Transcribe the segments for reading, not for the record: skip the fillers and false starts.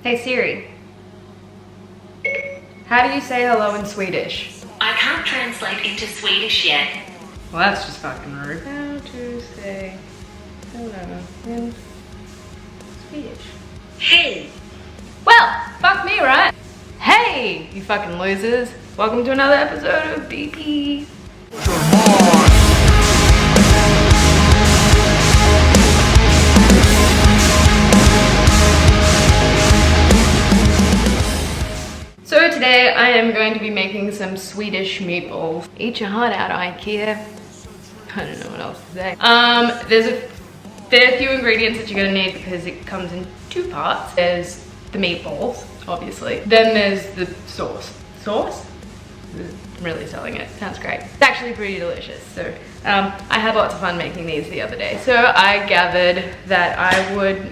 Hey Siri, how do you say hello in Swedish? I can't translate into Swedish yet. Well, that's just fucking rude. How to say hello in Swedish? Hey! Well, fuck me, right? Hey, you fucking losers. Welcome to another episode of BP. So today I am going to be making some Swedish meatballs. Eat your heart out, IKEA. I don't know what else to say. There's a fair few ingredients that you're gonna need because it comes in two parts. There's the meatballs, obviously. Then there's the sauce. Sauce? I'm really selling it, sounds great. It's actually pretty delicious. So I had lots of fun making these the other day. So I gathered that I would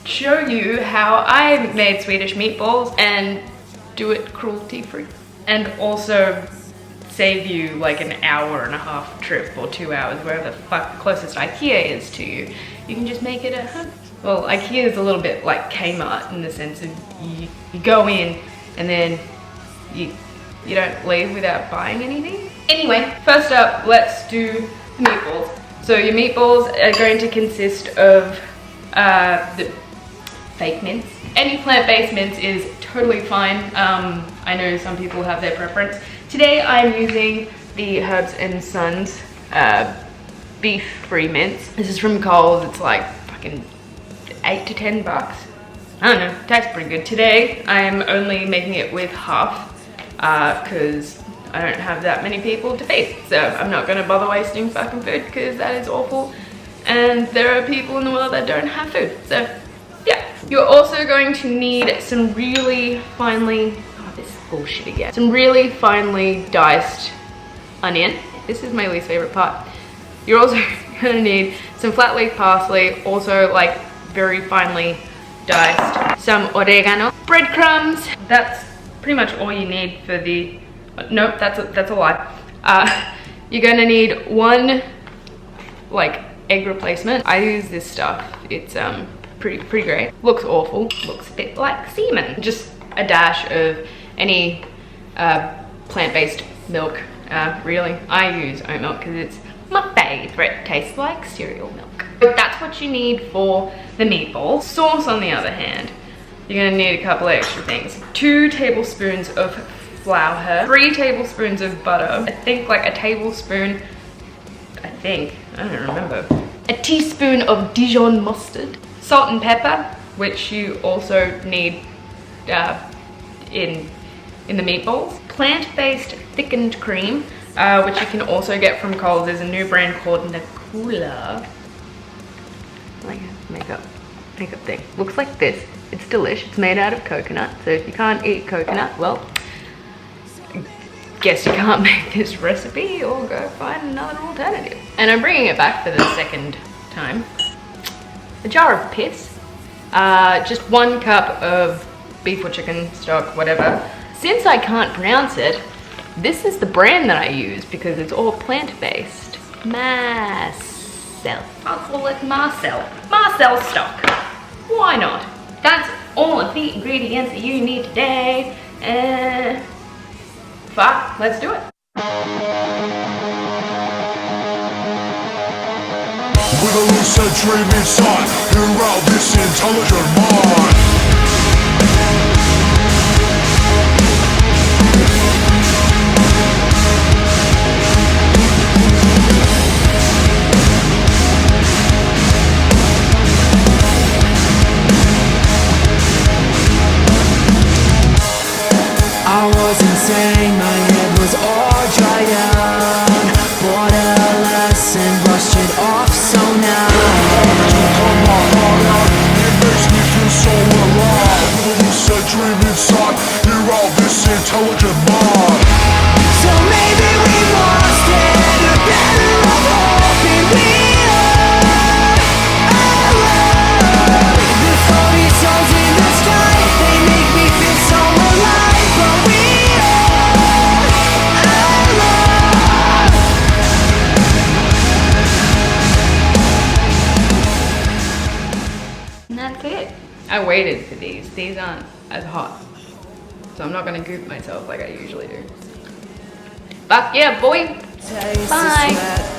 show you how I made Swedish meatballs and do it cruelty-free. And also save you like an hour and a half trip or 2 hours, wherever the fuck the closest IKEA is to you. You can just make it at home. Well, IKEA is a little bit like Kmart in the sense of you go in and then you don't leave without buying anything. Anyway, first up, let's do the meatballs. So your meatballs are going to consist of the fake mince. Any plant-based mince is totally fine. I know some people have their preference. Today I'm using the Herbs and Sons beef-free mince. This is from Coles. It's like fucking 8 to 10 bucks. I don't know, tastes pretty good. Today I'm only making it with half because I don't have that many people to feed. So I'm not gonna bother wasting fucking food because that is awful. And there are people in the world that don't have food. So yeah, you're also going to need some really finely, oh, this is bullshit again. Some really finely diced onion. This is my least favorite part. You're also gonna need some flat leaf parsley, also like very finely diced. Some oregano, breadcrumbs. That's pretty much all you need for the, nope, that's a lie. You're gonna need one like egg replacement. I use this stuff. It's pretty great. Looks awful. Looks a bit like semen. Just a dash of any plant-based milk. Really, I use oat milk because it's my favorite. Tastes like cereal milk. But that's what you need for the meatballs. Sauce, on the other hand, you're gonna need a couple of extra things. 2 tablespoons of flour, 3 tablespoons of butter. I think like a tablespoon, I don't remember. A teaspoon of Dijon mustard. Salt and pepper, which you also need in the meatballs. Plant-based thickened cream, which you can also get from Coles. There's a new brand called Nakula. Like a makeup thing. Looks like this. It's delish. It's made out of coconut. So if you can't eat coconut, well, guess you can't make this recipe or go find another alternative. And I'm bringing it back for the second time. A jar of piss, just 1 cup of beef or chicken stock, whatever. Since I can't pronounce it, this is the brand that I use because it's all plant-based. Marcel. I'll call it Marcel. Marcel stock. Why not? That's all of the ingredients that you need today. Fuck, let's do it. With a lucid dream inside, hear out this intelligent mind. I was insane, my head was all dried out. Bought a lesson, brushed it off, so now It makes me feel so alive. With a lucid dream inside, hear out this intelligent mind. so maybe we lost it, or better off hoping we are alone. Before these songs in the sky, they make me feel so alive, but we are alone. And that's it. I waited for these. These aren't as hot. So I'm not gonna goop myself like I usually do. But yeah, boy. Taste the Bye. sweat